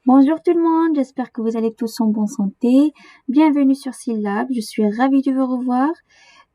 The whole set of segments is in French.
Bonjour tout le monde, j'espère que vous allez tous en bonne santé. Bienvenue sur Syllab, je suis ravie de vous revoir.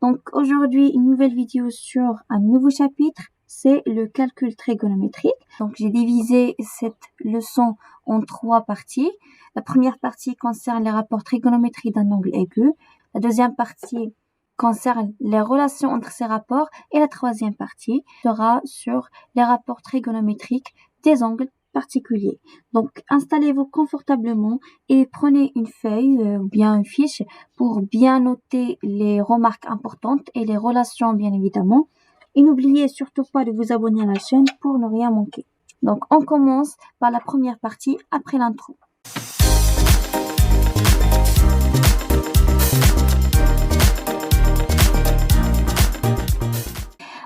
Donc aujourd'hui, une nouvelle vidéo sur un nouveau chapitre, c'est le calcul trigonométrique. Donc j'ai divisé cette leçon en 3 parties. La première partie concerne les rapports trigonométriques d'un angle aigu. La deuxième partie concerne les relations entre ces rapports. Et la troisième partie sera sur les rapports trigonométriques des angles particuliers. Donc installez-vous confortablement et prenez une feuille ou bien une fiche pour bien noter les remarques importantes et les relations bien évidemment. Et n'oubliez surtout pas de vous abonner à la chaîne pour ne rien manquer. Donc on commence par la première partie après l'intro.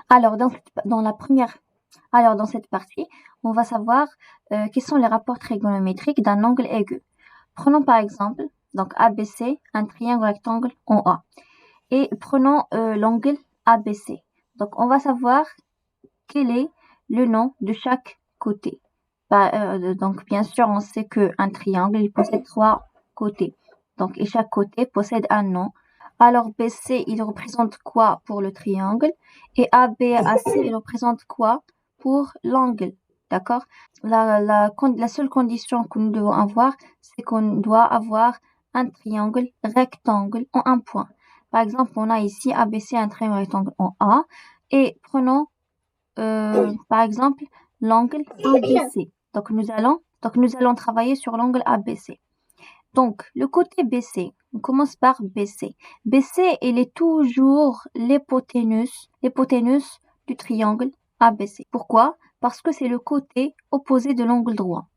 Alors dans cette partie, on va savoir quels sont les rapports trigonométriques d'un angle aigu. Prenons par exemple donc ABC, un triangle rectangle en A. Et prenons l'angle ABC. Donc on va savoir quel est le nom de chaque côté. Donc bien sûr, on sait qu'un triangle il possède 3 côtés. Donc et chaque côté possède un nom. Alors BC, il représente quoi pour le triangle? Et AB, AC, il représente quoi pour l'angle? D'accord? La seule condition que nous devons avoir, c'est qu'on doit avoir un triangle rectangle en un point. Par exemple, on a ici ABC, un triangle rectangle en A. Et prenons, par exemple, l'angle ABC. Donc, nous allons travailler sur l'angle ABC. Donc, le côté BC, on commence par BC. BC, il est toujours l'hypoténuse du triangle ABC. Pourquoi? Parce que c'est le côté opposé de l'angle droit.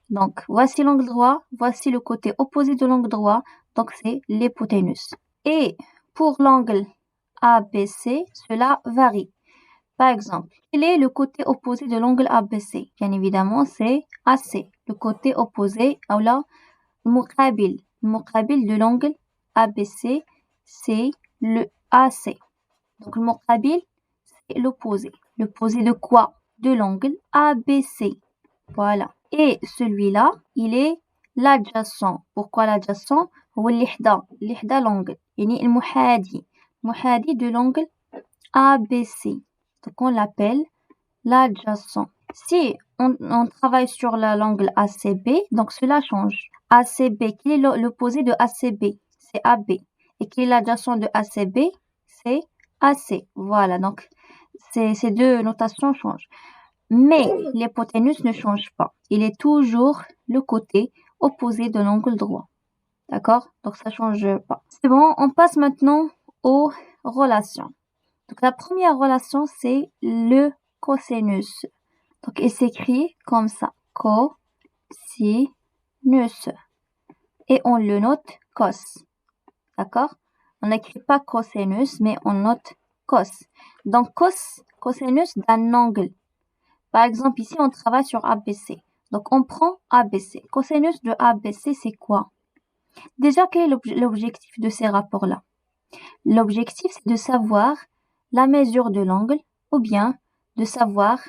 Donc, voici l'angle droit, voici le côté opposé de l'angle droit, donc c'est l'hypoténuse. Et pour l'angle ABC, cela varie. Par exemple, quel est le côté opposé de l'angle ABC? Bien évidemment, c'est AC. Le côté opposé, ou là, le muqabil de l'angle ABC, c'est le AC. Donc, le muqabil, c'est l'opposé. L'opposé de quoi? De l'angle ABC. Voilà. Et celui-là, il est l'adjacent. Pourquoi l'adjacent? هو اللي حدا l'angle. يعني المحادي de l'angle ABC. Donc on l'appelle l'adjacent. Si on travaille sur l'angle ACB, donc cela change. ACB, quel est l'opposé de ACB? C'est AB. Et quel est l'adjacent de ACB? C'est AC. Voilà, donc ces deux notations changent. Mais l'hypoténuse ne change pas. Il est toujours le côté opposé de l'angle droit. D'accord? Donc ça change pas. C'est bon, on passe maintenant aux relations. Donc la première relation, c'est le cosinus. Donc il s'écrit comme ça. Cosinus. Et on le note cos. D'accord? On n'écrit pas cosinus, mais on note cos. Donc cosinus d'un angle. Par exemple, ici, on travaille sur ABC. Donc, on prend ABC. Cosinus de ABC, c'est quoi? Déjà, quel est l'objectif de ces rapports-là? L'objectif, c'est de savoir la mesure de l'angle ou bien de savoir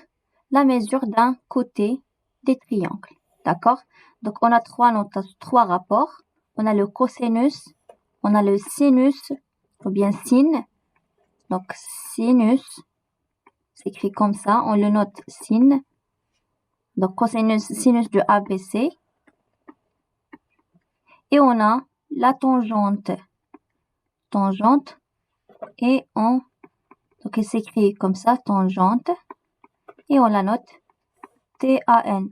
la mesure d'un côté des triangles. D'accord? Donc, on a trois rapports. On a le cosinus, on a le sinus ou bien sin. Donc, sinus s'écrit comme ça. On le note sin. Donc, sinus de ABC. Et on a la tangente. Tangente. Et donc, il s'écrit comme ça, tangente. Et on la note TAN.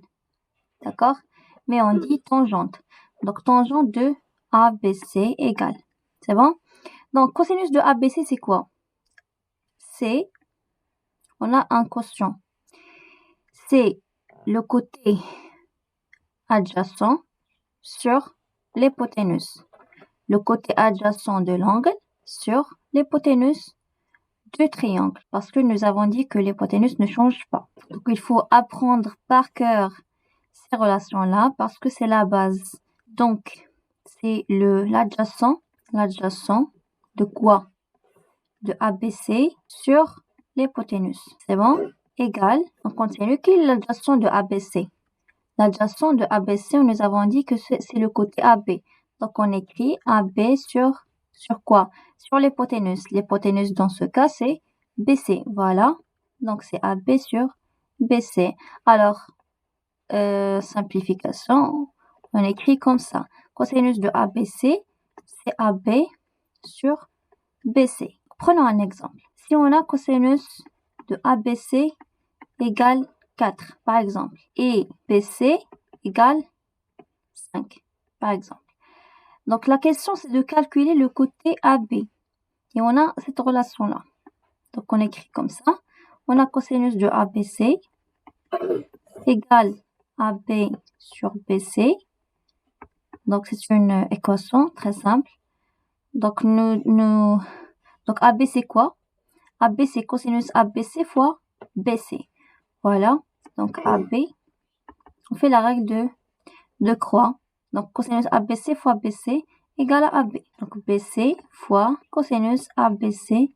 D'accord? Mais on dit tangente. Donc, tangente de ABC égale. C'est bon? Donc, cosinus de ABC, c'est quoi? C'est, on a un quotient. C'est le côté adjacent sur l'hypoténuse. Le côté adjacent de l'angle sur l'hypoténuse du triangle. Parce que nous avons dit que l'hypoténuse ne change pas. Donc, il faut apprendre par cœur ces relations-là parce que c'est la base. Donc, c'est l'adjacent de quoi? De ABC sur l'hypoténuse. C'est bon? Égal. On continue. Quel est l'adjacent de ABC? L'adjacent de ABC, nous avons dit que c'est le côté AB. Donc, on écrit AB sur quoi? Sur l'hypoténuse. L'hypoténuse, dans ce cas, c'est BC. Voilà. Donc, c'est AB sur BC. Alors, simplification, on écrit comme ça. Cosinus de ABC, c'est AB sur BC. Prenons un exemple. Si on a cosinus de ABC égale 4, par exemple, et BC égale 5, par exemple. Donc, la question, c'est de calculer le côté AB. Et on a cette relation-là. Donc, on écrit comme ça. On a cosinus de ABC égale AB sur BC. Donc, c'est une équation très simple. Donc, donc AB, c'est quoi? AB, c'est cosinus ABC fois BC. Voilà. Donc, AB, on fait la règle de croix. Donc, cosinus ABC fois BC égale à AB. Donc, BC fois cosinus ABC.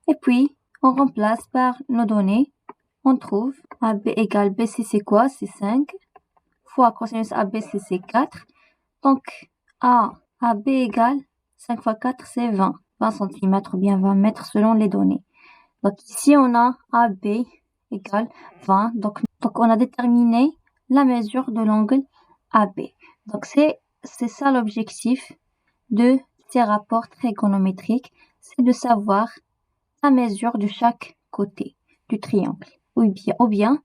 Et puis, on remplace par nos données. On trouve AB égale BC, c'est quoi? C'est 5. Fois cosinus ABC, c'est 4. Donc, AB égale 5 fois 4, c'est 20. 20 cm ou bien 20 mètres selon les données. Donc, ici, on a AB égale 20. Donc, on a déterminé la mesure de l'angle AB. Donc, c'est ça l'objectif de ces rapports trigonométriques, c'est de savoir la mesure de chaque côté du triangle, ou bien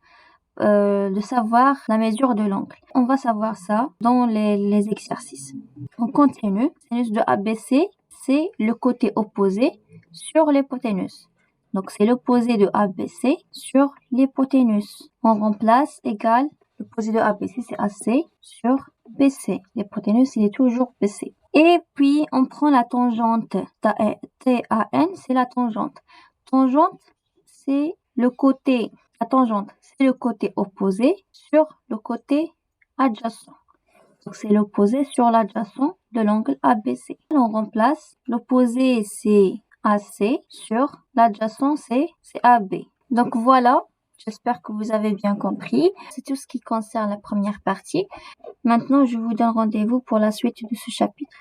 de savoir la mesure de l'angle. On va savoir ça dans les exercices. On continue. Sinus de ABC, c'est le côté opposé sur l'hypoténuse. Donc, c'est l'opposé de ABC sur l'hypoténuse. On remplace égal, l'opposé de ABC, c'est AC sur BC. L'hypoténuse, il est toujours BC. Et puis, on prend la tangente. TAN, c'est la tangente. Tangente, c'est le côté, la tangente, c'est le côté opposé sur le côté adjacent. Donc, c'est l'opposé sur l'adjacent de l'angle ABC. On remplace l'opposé, c'est AC, sur l'adjacent, c'est AB. Donc, voilà. J'espère que vous avez bien compris. C'est tout ce qui concerne la première partie. Maintenant, je vous donne rendez-vous pour la suite de ce chapitre.